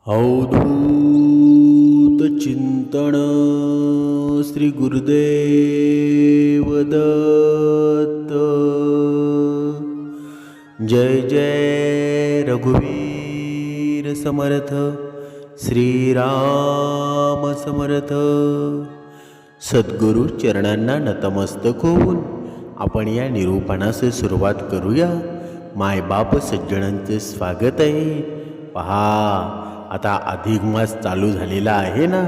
अवधूत चिंतन श्री गुरुदेव दत्त। जय जय रघुवीर समर्थ, श्रीराम समर्थ। सद्गुरु चरणांना नतमस्तक होऊन आपण या निरूपणास सुरुवात करूया। मायबाप सज्जनांचे स्वागत आहे। पहा, आता अधिक मास चालू झालेला आहे ना,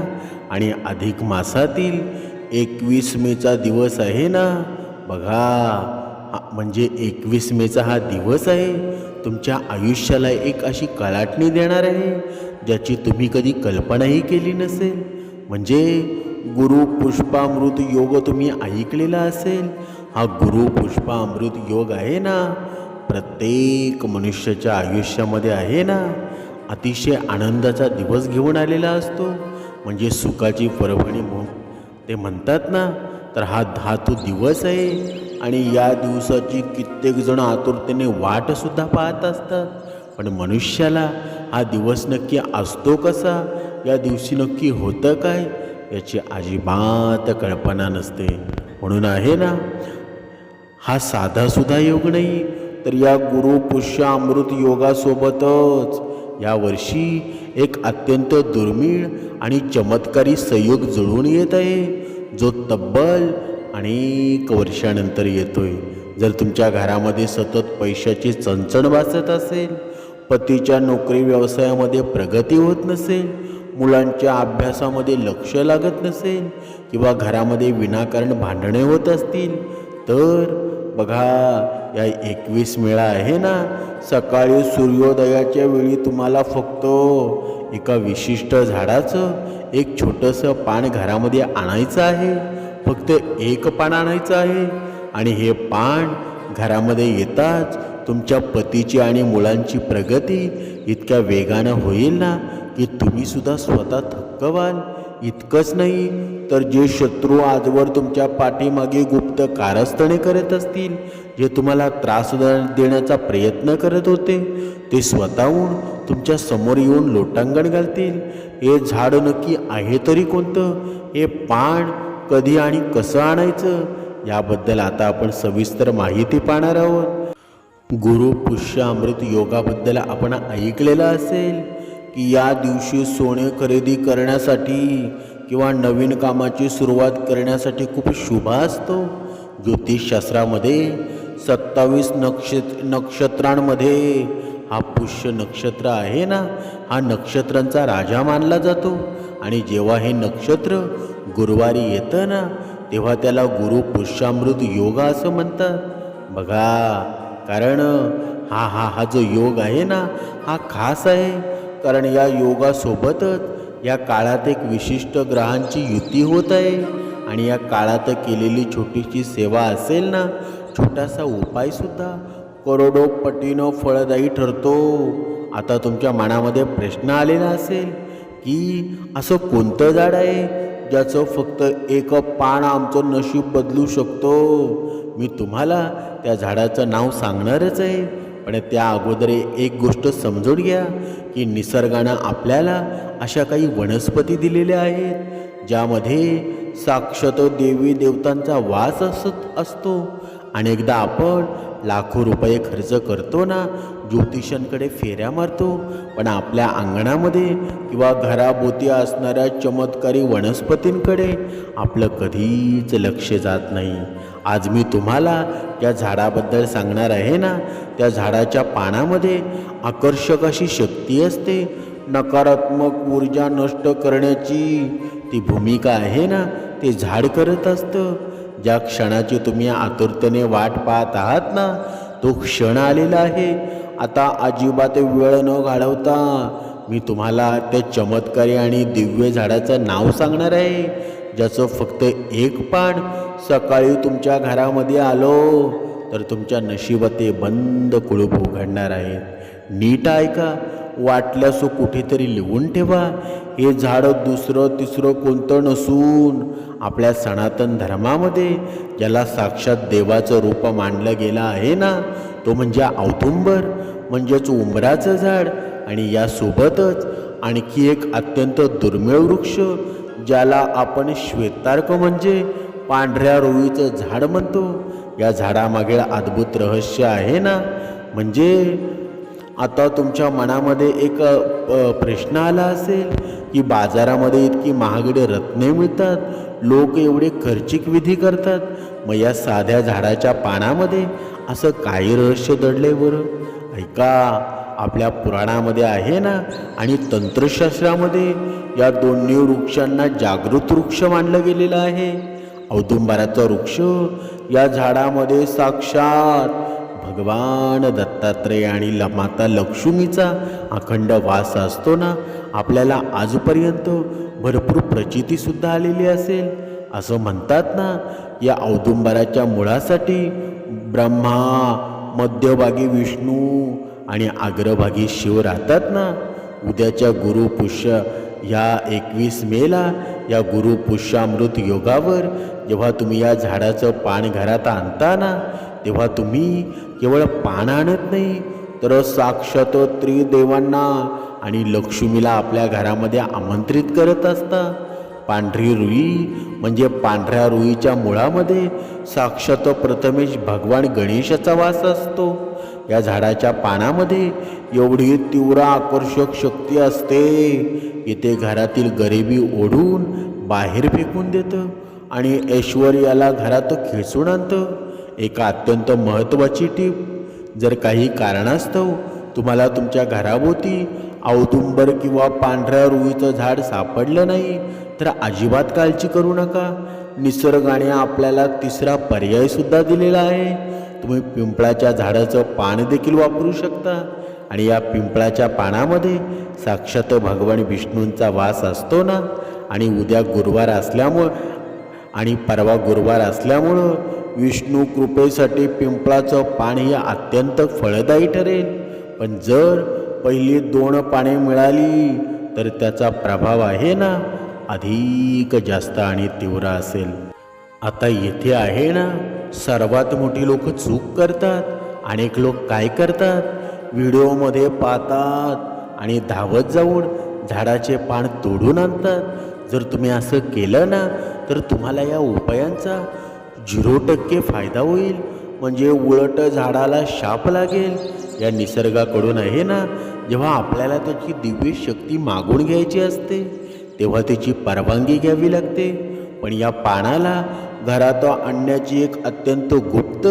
आणि अधिक मासातील 21 मेचा दिवस आहे ना। बघा, म्हणजे 21 मेचा हा दिवस आहे तुमच्या आयुष्याला एक अशी कलाटणी देणार आहे ज्याची तुम्ही कधी कल्पनाही केली नसेल। म्हणजे गुरु पुष्पामृत योग तुम्ही ऐकलेला असेल। हा गुरु पुष्पामृत योग आहे ना, प्रत्येक मनुष्याच्या आयुष्यामध्ये आहे ना, अतिशय आनंदाचा दिवस घेऊन आलेला असतो। म्हणजे सुखाची परभणी ते म्हणतात ना, तर हा धातू दिवस आहे आणि या दिवसाची कित्येक जण आतुरतेने वाट सुद्धा पाहत असतात। पण मनुष्याला हा दिवस नक्की असतो कसा, या दिवशी नक्की होतं काय, याची अजिबात कल्पना नसते। म्हणून आहे ना, हा साधासुद्धा योग नाही, तर या गुरु पुष्यामृत योगासोबतच या वर्षी एक अत्यंत दुर्मिळ आणि चमत्कारी संयोग जुळून येत आहे, जो तब्बल अनेक वर्षानंतर येतोय। जर तुमच्या घरामध्ये सतत पैशाची चणचण वाजत असेल, पतीच्या नोकरी व्यवसायामध्ये प्रगती होत नसेल, मुलांच्या अभ्यासामध्ये लक्ष लागत नसेल, किंवा घरामध्ये विनाकारण भांडणे होत असतील, तर बघा, या 21 मेळा आहे ना, सकाळी सूर्योदयाच्या वेळी तुम्हाला फक्त एका विशिष्ट झाडाचं एक छोटंसं पान घरामध्ये आणायचं आहे। फक्त एक पान आणायचं आहे, आणि हे पान घरामध्ये येताच तुमच्या पतीची आणि मुलांची प्रगती इतक्या वेगानं होईल ना, की तुम्ही सुद्धा स्वतः थक्क व्हाल। इतकंच नाही, तर जे शत्रू आजवर तुमच्या पाठीमागे गुप्त कारस्थाने करत असतील, जे तुम्हाला त्रास देण्याचा प्रयत्न करत होते, ते स्वतःहून तुमच्या समोर येऊन लोटांगण घालतील। हे झाड नक्की आहे तरी कोणतं, हे पान कधी आणि कसं आणायचं, याबद्दल आता आपण सविस्तर माहिती पाहणार आहोत। गुरु पुष्यामृत योगाबद्दल आपण ऐकलेलं असेल की या दिवशी सोने खरेदी करण्यासाठी किंवा नवीन कामाची सुरुवात करण्यासाठी खूप शुभ असतो। ज्योतिषशास्त्रामध्ये 27 नक्षत्रांमध्ये हा पुष्य नक्षत्र आहे ना, हा नक्षत्रांचा राजा मानला जातो। आणि जेव्हा हे नक्षत्र गुरुवारी येतं ना, तेव्हा त्याला गुरु पुष्यामृत योग असं म्हणतात। बघा, कारण हा जो योग आहे ना, हा खास आहे, कारण या योगासोबतच या काळात एक विशिष्ट ग्रहांची युती होत आहे। आणि या काळात केलेली छोटीशी सेवा असेल ना, छोटासा उपायसुद्धा करोडो पटीनं फळदायी ठरतो। आता तुमच्या मनामध्ये प्रश्न आलेला असेल की असं कोणतं झाड आहे ज्याचं फक्त एक पान आमचं नशीब बदलू शकतो। मी तुम्हाला त्या झाडाचं नाव सांगणारच आहे, पण त्या अगोदर एक गोष्ट समजून घ्या की निसर्गानं आपल्याला अशा काही वनस्पती दिलेल्या आहेत ज्यामध्ये साक्षात देवी देवतांचा वास असतो। अनेकदा आपण लाखो रुपये खर्च करतो ना, ज्योतिषांकडे फेऱ्या मारतो, पण आपल्या अंगणामध्ये किंवा घराभोवती असणाऱ्या चमत्कारी वनस्पतींकडे आपलं कधीच लक्ष जात नाही। आज मी तुम्हाला या झाडाबद्दल सांगणार आहे ना, त्या झाडाच्या पानामध्ये आकर्षक अशी शक्ती असते। नकारात्मक ऊर्जा नष्ट करण्याची ती भूमिका आहे ना, ते झाड करत असतं। ज्या क्षणाची तुम्ही आतुरतेने वाट पाहत आहात ना, तो क्षण आलेला आहे। आता अजिबात वेळ न घालवता मी तुम्हाला त्या चमत्कारी आणि दिव्य झाडाचं नाव सांगणार आहे, ज्याचं फक्त एक पान सकाळी तुमच्या घरामध्ये आलो तर तुमच्या नशिबात ते बंद कुलूप उघडणार आहे। नीट ऐका, वाटल्यास कुठेतरी लिहून ठेवा। हे झाड दुसरं तिसरं कोणतं नसून आपल्या सनातन धर्मामध्ये ज्याला साक्षात देवाचं रूप मानलं गेलं आहे ना, तो म्हणजे औदुंबर, म्हणजेच उंबराचं झाड। आणि यासोबतच आणखी एक अत्यंत दुर्मिळ वृक्ष, ज्याला आपण श्वेतार्क म्हणजे पांढऱ्या रोईचं झाड म्हणतो. या झाडामागे अद्भुत रहस्य आहे ना. म्हणजे आता तुमच्या मनामध्ये एक प्रश्न आला असेल की बाजारामध्ये इतकी महागडी रत्ने मिळतात, लोक एवढे खर्चिक विधी करतात, मग या साध्या झाडाच्या पानामध्ये असं काही रहस्य दडले बरं? ऐका, आपल्या पुराणामध्ये आहे ना आणि तंत्रशास्त्रामध्ये या दोन्ही वृक्षांना जागृत वृक्ष मानलं गेलेलं आहे. औदुंबराचा वृक्ष, या झाडामध्ये साक्षात भगवान दत्तात्रय आणि माता लक्ष्मीचा अखंड वास असतो ना. आपल्याला आजपर्यंत भरपूर प्रचितीसुद्धा आलेली असेल. असं म्हणतात ना, या औदुंबराच्या मुळासाठी ब्रह्मा, मध्यभागी विष्णू आणि अग्रभागी शिव राहतात ना. उद्याच्या गुरुपुष्य या 21 मेला या गुरुपुष्यामृत योगावर जेव्हा तुम्ही या झाडाचं पान घरात आणता ना, तेव्हा तुम्ही केवळ पान आणत नाही, तर साक्षात त्रिदेवांना आणि लक्ष्मीला आपल्या घरामध्ये आमंत्रित करत असता. पांढरी रुई म्हणजे पांढऱ्या रुईच्या मुळामध्ये साक्षात प्रथमेश भगवान गणेशाचा वास असतो. या झाडाच्या पानामध्ये एवढी तीव्र आकर्षक शक्ती असते की ते घरातील गरिबी ओढून बाहेर फेकून देतं आणि ऐश्वर्याला घरात खेचून आणतं. एक अत्यंत महत्त्वाची टीप, जर काही कारणास्तव तुम्हाला तुमच्या घराभोवती औदुंबर किंवा पांढऱ्या रुईचं झाड सापडलं नाही, तर अजिबात काळजी करू नका. निसर्गाने आपल्याला तिसरा पर्यायसुद्धा दिलेला आहे. तुम्ही पिंपळाच्या झाडाचं पान देखील वापरू शकता आणि या पिंपळाच्या पानामध्ये साक्षात भगवान विष्णूंचा वास असतो ना. आणि उद्या गुरुवार असल्यामुळं आणि परवा गुरुवार असल्यामुळं विष्णू कृपेसाठी पिंपळाचं पान हे अत्यंत फळदायी ठरेल. पण जर पहिली 2 पाने मिळाली तर त्याचा प्रभाव आहे ना अधिक जास्त आणि तीव्र असेल. आता येथे आहे ना, सर्वात मोठी लोक चूक करतात. अनेक लोक काय करतात, व्हिडिओमध्ये पाहतात आणि धावत जाऊन झाडाचे पान तोडून आणतात. जर तुम्ही असं केलं ना, तर तुम्हाला या उपायांचा 0% फायदा होईल. म्हणजे उलट झाडाला शाप लागेल. या निसर्गाकडून आहे ना, जेव्हा आपल्याला त्याची दिव्य शक्ती मागून घ्यायची असते, तेव्हा त्याची परवानगी घ्यावी लागते. पण या पानाला घरात आणण्याची एक अत्यंत गुप्त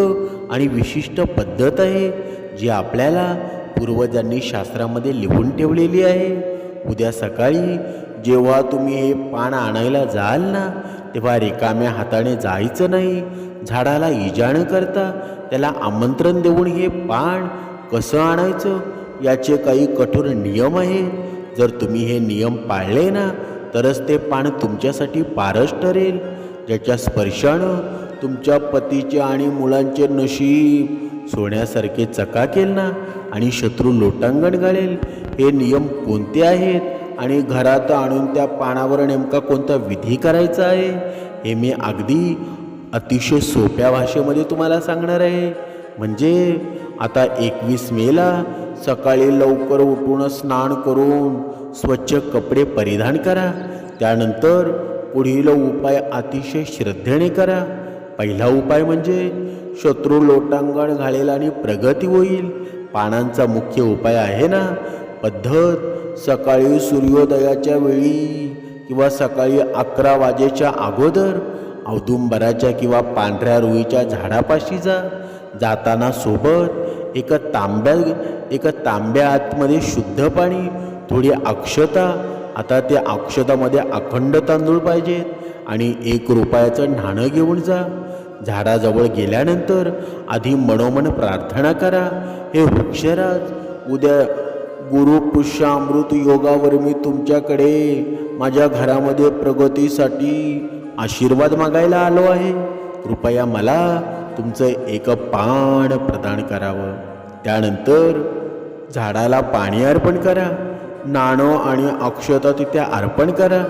आणि विशिष्ट पद्धत आहे, जी आपल्याला पूर्वजांनी शास्त्रामध्ये लिहून ठेवलेली आहे. उद्या सकाळी जेव्हा तुम्ही हे पान आणायला जाल ना, तेव्हा रिकाम्या हाताने जायचं नाही. झाडाला इजा न करता त्याला आमंत्रण देऊन हे पान कसं आणायचं याचे काही कठोर नियम आहेत. जर तुम्ही हे नियम पाळले ना, तरच ते पान तुमच्यासाठी पारस ठरेल, ज्याच्या स्पर्शानं तुमच्या पतीचे आणि मुलांचे नशीब सोन्यासारखे चकाकेल ना आणि शत्रू लोटांगण घालेल. हे नियम कोणते आहेत आणि घरात आणून त्या पानावर नेमका कोणता विधी करायचा आहे, हे मी अगदी अतिशय सोप्या भाषेमध्ये तुम्हाला सांगणार आहे. म्हणजे आता 21 मेला सकाळी लवकर उठून स्नान करून स्वच्छ कपडे परिधान करा. त्यानंतर पुढील उपाय अतिशय श्रद्धेने करा. पहिला उपाय म्हणजे शत्रू लोटांगण घालेल आणि प्रगती होईल. पानांचा मुख्य उपाय आहे ना, पद्धत सकाळी सूर्योदयाच्या वेळी किंवा सकाळी 11 वाजेच्या अगोदर औदुंबराच्या किंवा पांढऱ्या रुईच्या झाडापाशी जा. जाताना सोबत एक तांब्या आतमध्ये शुद्ध पाणी, थोडी अक्षता. आता त्या अक्षतामध्ये अखंड तांदूळ पाहिजेत आणि 1 रुपयाचं नाणं घेऊन जा. झाडाजवळ गेल्यानंतर आधी मनोमन प्रार्थना करा, हे वृक्षराज, उद्या गुरुपुष्यामृत योगावर मी तुमच्याकडे माझ्या घरामध्ये प्रगतीसाठी आशीर्वाद मागायला आलो आहे. कृपया मला तुमचं एक पान प्रदान करावं. त्यानंतर झाडाला पाणी अर्पण करा. नाणं आणि अक्षता तिथे अर्पण करा,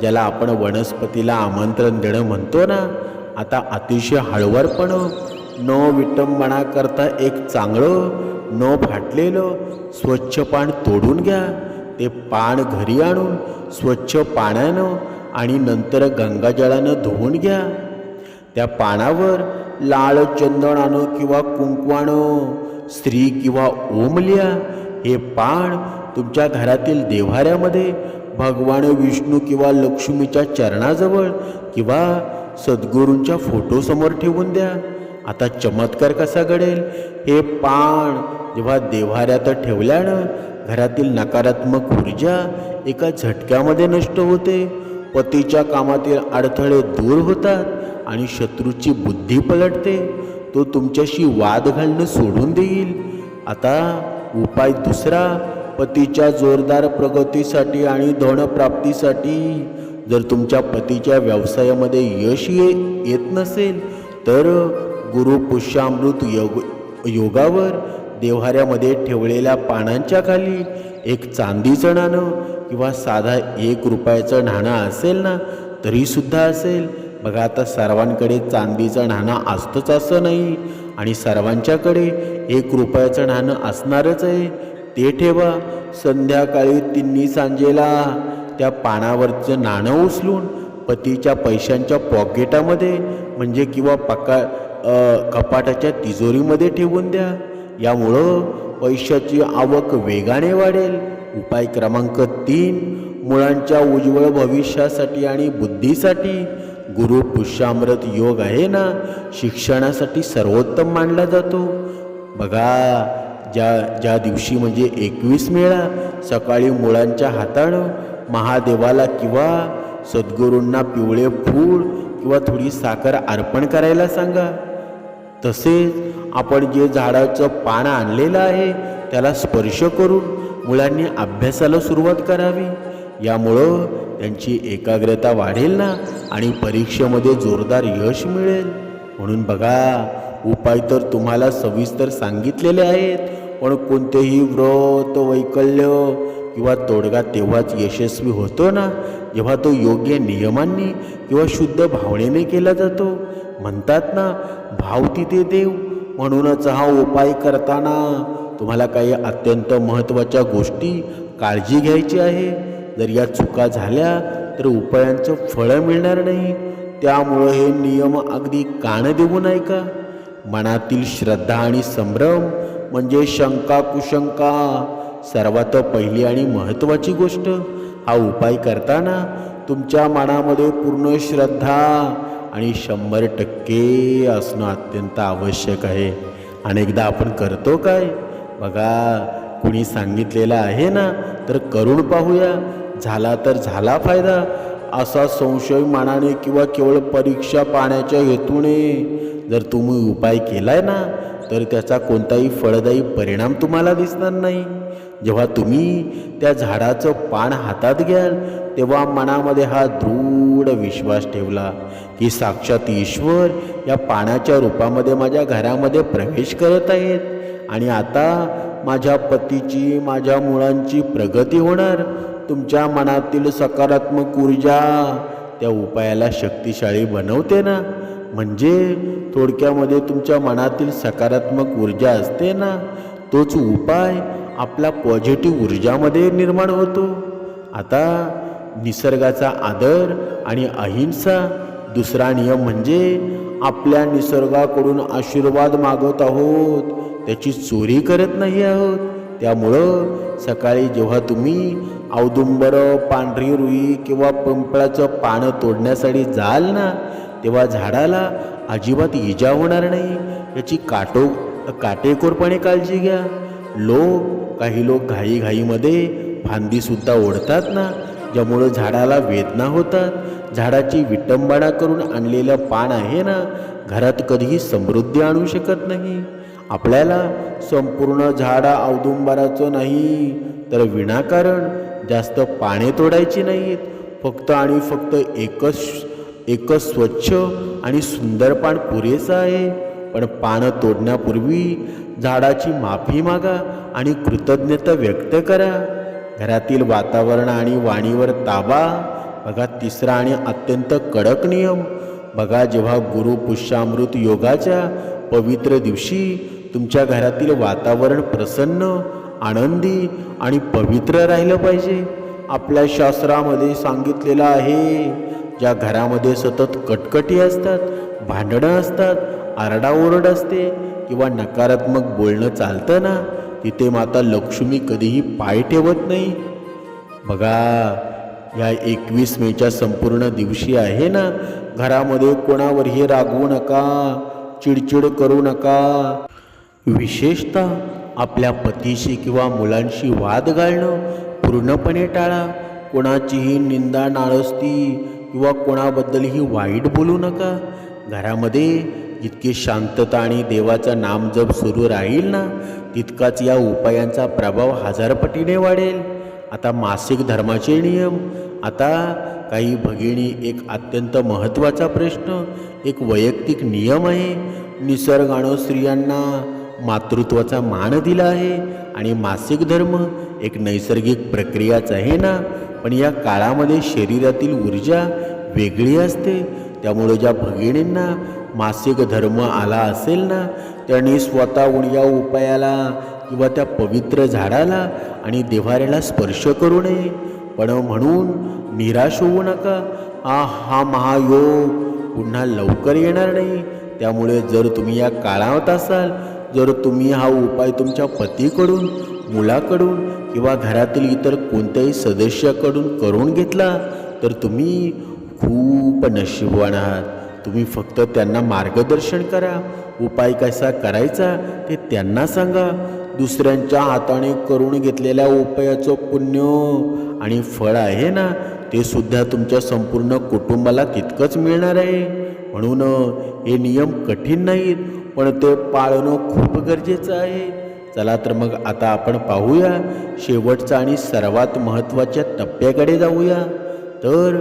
ज्याला आपण वनस्पतीला आमंत्रण देणं म्हणतो ना. आता अतिशय हळुवारपणं, न विटंबना करता एक चांगलं न फाटलेलं स्वच्छ पान तोडून घ्या. ते पान घरी आणून स्वच्छ पाण्यानं आणि नंतर गंगाजळानं धुवून घ्या. त्या पानावर लाल चंदनानं किंवा कुंकवानं स्त्री किंवा ओम लिहा. हे पान तुमच्या घरातील देव्हाऱ्यामध्ये भगवान विष्णू किंवा लक्ष्मीच्या चरणाजवळ किंवा सद्गुरूंच्या फोटोसमोर ठेवून द्या. आता चमत्कार कसा घडेल? हे पान जेव्हा देव्हाऱ्यात ठेवल्यानं घरातील नकारात्मक ऊर्जा एका झटक्यामध्ये नष्ट होते. पतीच्या कामातील अडथळे दूर होतात आणि शत्रूची बुद्धी पलटते. तो तुमच्याशी वाद घालणं सोडून देईल. आता उपाय दुसरा, पतीच्या जोरदार प्रगतीसाठी आणि धनप्राप्तीसाठी. जर तुमच्या पतीच्या व्यवसायामध्ये यश येत नसेल तर गुरु पुष्यामृत योगावर देव्हाऱ्यामध्ये ठेवलेल्या पानांच्या खाली एक चांदीचं नाणं किंवा साधा 1 रुपयाचं नाणं असेल ना तरीसुद्धा असेल. बघा, आता सर्वांकडे चांदीचं नाणं असतंच असं नाही आणि सर्वांच्याकडे 1 रुपयाचं नाणं असणारच आहे. ते ठेवा. संध्याकाळी 3 सांजेला त्या पानावरचं नाणं उचलून पतीच्या पैशांच्या पॉकेटामध्ये म्हणजे किंवा कपाटाच्या तिजोरीमध्ये ठेवून द्या. यामुळं पैशाची आवक वेगाने वाढेल. उपाय क्रमांक 3, मुलांच्या उज्ज्वल भविष्यासाठी आणि बुद्धीसाठी गुरु पुष्यामृत योग आहे ना, शिक्षणासाठी सर्वोत्तम मानला जातो. बघा, ज्या दिवशी म्हणजे 21 मेळा सकाळी मुलांच्या हातानं महादेवाला किंवा सद्गुरूंना पिवळे फूल किंवा थोडी साखर अर्पण करायला सांगा. तसेच आपण जे झाडाचं पान आणलेलं आहे त्याला स्पर्श करून मुलांनी अभ्यासाला सुरुवात करावी. यामुळं त्यांची एकाग्रता वाढेल ना आणि परीक्षेमध्ये जोरदार यश मिळेल. म्हणून बघा, उपाय तर तुम्हाला सविस्तर सांगितलेले आहेत, पण कोणतेही व्रत, वैकल्य किंवा तोडगा तेव्हाच यशस्वी होतो ना जेव्हा तो योग्य नियमांनी किंवा शुद्ध भावनेने केला जातो. म्हणतात ना, भाव तिथे देव. म्हणूनच हा उपाय करताना तुम्हाला काही अत्यंत महत्त्वाच्या गोष्टी काळजी घ्यायची आहे. जर या चुका झाल्या तर उपायांचं फळ मिळणार नाही. त्यामुळं हे नियम अगदी कान देऊन ऐका. मनातील श्रद्धा आणि संभ्रम म्हणजे शंका कुशंका सर्वात पहिली आणि महत्त्वाची गोष्ट. हा उपाय करताना तुमच्या मनामध्ये पूर्ण श्रद्धा आणि 100% असणं अत्यंत आवश्यक आहे. अनेकदा आपण करतो काय? बघा, कुणी सांगितलेलं आहे ना तर करून पाहूया, झाला तर झाला फायदा असा संशय मनाने किंवा केवळ परीक्षा पाहण्याच्या हेतूने जर तुम्ही उपाय केलाय ना तर त्याचा कोणताही फळदायी परिणाम तुम्हाला दिसणार नाही. जेव्हा तुम्ही त्या झाडाचं पान हातात घ्याल तेव्हा मनामध्ये हा दृढ विश्वास ठेवला की साक्षात ईश्वर या पानाच्या रूपामध्ये माझ्या घरामध्ये प्रवेश करत आहेत आणि आता माझ्या पतीची, माझ्या मुलांची प्रगती होणार. तुमच्या मनातील सकारात्मक ऊर्जा त्या उपायाला शक्तिशाली बनवते ना. म्हणजे थोडक्यामध्ये तुमच्या मनातील सकारात्मक ऊर्जा असते ना, तोच उपाय आपला पॉझिटिव्ह ऊर्जामध्ये निर्माण होतो. आता निसर्गाचा आदर आणि अहिंसा. दुसरा नियम म्हणजे आपल्या निसर्गाकडून आशीर्वाद मागत आहोत, त्याची चोरी करत नाही आहोत. त्यामुळं सकाळी जेव्हा तुम्ही औदुंबर, पांढरी रुई किंवा पिंपळाचं पानं तोडण्यासाठी जाल ना तेव्हा झाडाला अजिबात इजा होणार नाही याची काटेकोरपणे काळजी घ्या. काही लोक घाईघाईमध्ये फांदीसुद्धा ओढतात ना, ज्यामुळं झाडाला वेदना होतात. झाडाची विटंबना करून आणलेलं पान आहे ना घरात कधीही समृद्धी आणू शकत नाही. आपल्याला संपूर्ण झाडा औदुंबराचं नाही तर विनाकारण जास्त पाने तोडायची नाहीत. फक्त आणि फक्त एकच स्वच्छ आणि सुंदर पान पुरेसं आहे. पण पानं तोडण्यापूर्वी झाडाची माफी मागा आणि कृतज्ञता व्यक्त करा. घरातील वातावरण आणि वाणीवर ताबा. बघा, तिसरा आणि अत्यंत कडक नियम. बघा, जेव्हा गुरु पुष्यामृत योगाच्या पवित्र दिवशी तुमच्या घरातील वातावरण प्रसन्न आनंदी आणि पवित्र राहिलं पाहिजे. आपल्या शास्त्रामध्ये सांगितलेलं आहे, ज्या घरामध्ये सतत कटकटी असतात, भांडणं असतात, आरडाओरड असते किंवा नकारात्मक बोलणं चालतं ना, तिथे माता लक्ष्मी कधीही पाय ठेवत नाही. बघा, या 21 मेच्या संपूर्ण दिवशी आहे ना, घरामध्ये कोणावरही रागवू नका, चिडचिड करू नका. विशेषतः आपल्या पतीशी किंवा मुलांशी वाद घालणं पूर्णपणे टाळा. कोणाचीही निंदा नाळस्ती किंवा कोणाबद्दलही वाईट बोलू नका. घरामध्ये जितकी शांतता आणि देवाचं नामजप सुरू राहील ना, तितकाच या उपायांचा प्रभाव 1000 पटीने वाढेल. आता मासिक धर्माचे नियम. आता काही भगिनी, एक अत्यंत महत्त्वाचा प्रश्न, एक वैयक्तिक नियम आहे. निसर्गानं स्त्रियांना मातृत्वाचा मान दिला आहे आणि मासिक धर्म एक नैसर्गिक प्रक्रियाच आहे ना, पण या काळामध्ये शरीरातील ऊर्जा वेगळी असते. त्यामुळे ज्या भगिनींना मासिक धर्म आला असेल ना, त्यांनी स्वतःहून या उपायाला किंवा त्या पवित्र झाडाला आणि देव्हाऱ्याला स्पर्श करू नये. पण म्हणून निराश होऊ नका. हा महायोग पुन्हा लवकर येणार नाही. त्यामुळे जर तुम्ही या काळात असाल, जर तुम्ही हा उपाय तुमच्या पतीकडून, मुलाकडून किंवा घरातील इतर कोणत्याही सदस्याकडून करून घेतला, तर तुम्ही खूप नशीबवान आहात. तुम्ही फक्त त्यांना मार्गदर्शन करा. उपाय कसा करायचा ते त्यांना सांगा. दुसऱ्यांच्या हाताने करून घेतलेल्या उपायाचं पुण्य आणि फळ आहे ना, ते सुद्धा तुमच्या संपूर्ण कुटुंबाला तितकंच मिळणार आहे. म्हणून हे नियम कठीण नाहीत, पण ते पाळणं खूप गरजेचं आहे. चला तर मग आता आपण पाहूया शेवटचा आणि सर्वात महत्त्वाच्या टप्प्याकडे जाऊया. तर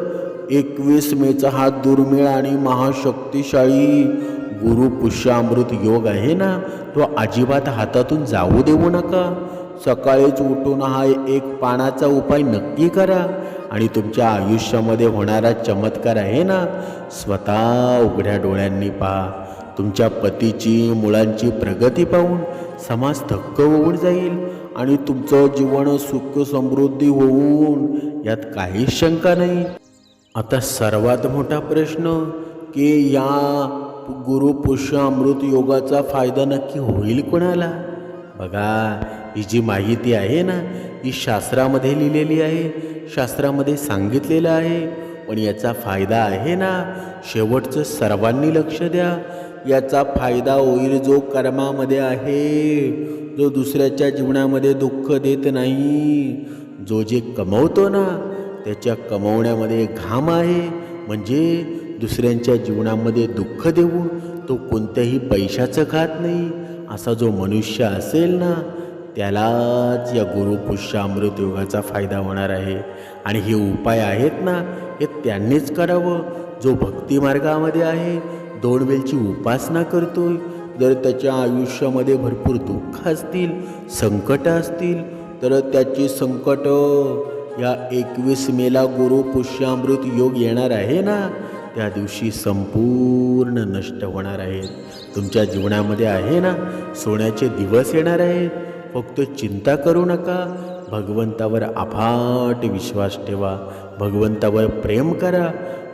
21 मेचा हा दुर्मिळ आणि महाशक्तिशाली गुरु पुष्यामृत योग आहे ना, तो अजिबात हातातून जाऊ देऊ नका. सकाळीच उठून हा एक पानाचा उपाय नक्की करा आणि तुमच्या आयुष्यामध्ये होणारा चमत्कार आहे ना, स्वतः उघड्या डोळ्यांनी पहा. तुमच्या पतीची, मुलांची प्रगती पाहून समाज थक्क होऊन जाईल आणि तुमचं जीवन सुख समृद्धी होऊन, यात काहीच शंका नाही. आता सर्वात मोठा प्रश्न, की या गुरु पुष्यामृत योगाचा फायदा नक्की होईल कोणाला? बघा, ही जी माहिती आहे ना, ही शास्त्रामध्ये लिहिलेली आहे, शास्त्रामध्ये सांगितलेलं आहे. पण याचा फायदा आहे ना, शेवटचं सर्वांनी लक्ष द्या. याचा फायदा होईल जो कर्मामध्ये आहे, जो दुसऱ्याच्या जीवनामध्ये दुःख देत नाही. जो जे कमवतो ना, त्याच्या कमवण्यामध्ये घाम आहे. म्हणजे दुसऱ्यांच्या जीवनामध्ये दुःख देऊन तो कोणत्याही पैशाचं खात नाही. असा जो मनुष्य असेल ना, त्यालाच या गुरु पुष्यामृत योगाचा फायदा होणार आहे. आणि हे उपाय आहेत ना, हे त्यांनीच करावं जो भक्ती मार्गामध्ये आहे, 2 वेळची उपासना करतोय. जर त्याच्या आयुष्यामध्ये भरपूर दुःख असतील, संकट असतील, तर त्याची संकट या 21 मेला गुरु पुष्यामृत योग येणार आहे ना, त्या दिवशी संपूर्ण नष्ट होणार आहेत. तुमच्या जीवनामध्ये आहे ना, सोन्याचे दिवस येणार आहेत. फक्त चिंता करू नका. भगवंतावर अफाट विश्वास ठेवा. भगवंतावर प्रेम करा.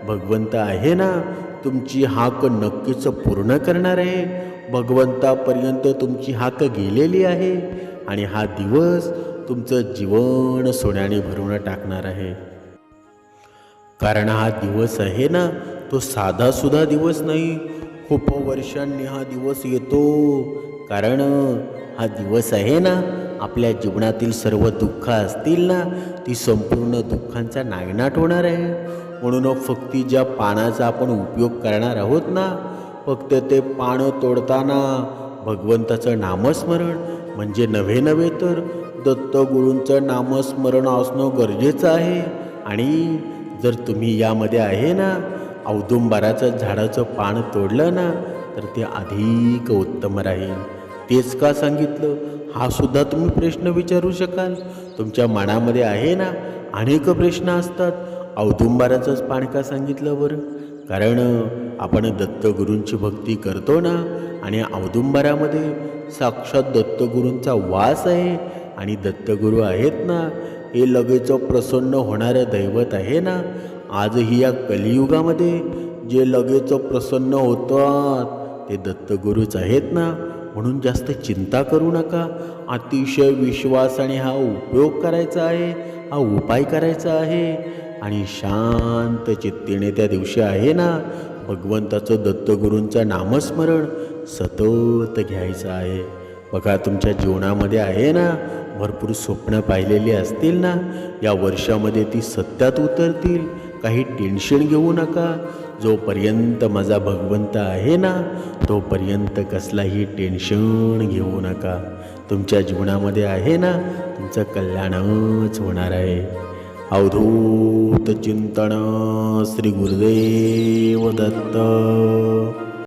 भगवंत आहे ना, तुमची हाक नक्कीच पूर्ण करणार आहे. भगवंतापर्यंत तुमची हाक गेलेली आहे आणि हा दिवस तुमचं जीवन सोन्याने भरून टाकणार आहे. कारण हा दिवस आहे ना, तो साधासुद्धा दिवस नाही. खूप वर्षांनी हा दिवस येतो. कारण हा दिवस आहे ना, आपल्या जीवनातील सर्व दुःख असतील ना, ती संपूर्ण दुःखांचा नायनाट होणार आहे. म्हणून फक्त ज्या पानाचा आपण उपयोग करणार आहोत ना, फक्त ते पानं तोडताना भगवंताचं नामस्मरण, म्हणजे नव्हे तर दत्तगुरूंचं नामस्मरण असणं गरजेचं आहे. आणि जर तुम्ही यामध्ये आहे ना, औदुंबराचं झाडाचं पान तोडलं ना, तर ते अधिक उत्तम राहील. तेच का सांगितलं, हा सुद्धा तुम्ही प्रश्न विचारू शकाल. तुमच्या मनामध्ये आहे ना, अनेक प्रश्न असतात. औदुंबराचंच पान का सांगितलं बरं? कारण आपण दत्तगुरूंची भक्ती करतो ना, आणि औदुंबरामध्ये साक्षात दत्तगुरूंचा वास आहे. आणि दत्तगुरू आहेत ना, हे लगेच प्रसन्न होणारं दैवत आहे ना. आजही या कलियुगामध्ये जे लगेच प्रसन्न होतात ते दत्तगुरूच आहेत ना. म्हणून जास्त चिंता करू नका. अतिशय विश्वासाने हा उपयोग करायचा आहे, हा उपाय करायचा आहे. आणि शांत चित्तीने त्या दिवशी आहे ना, भगवंताचं दत्तगुरूंचं नामस्मरण सतत घ्यायचं आहे. बघा, तुमच्या जीवनामध्ये आहे ना, भरपूर स्वप्न पाहिलेली असतील ना, या वर्षामध्ये ती सत्यात उतरतील. काही टेन्शन घेऊ नका. जोपर्यंत माझा भगवंत आहे ना, तोपर्यंत कसलाही टेन्शन घेऊ नका. तुमच्या जीवनामध्ये आहे ना, तुमचं कल्याणच होणार आहे. अवधूत चिंतन. श्री गुरुदेव दत्त.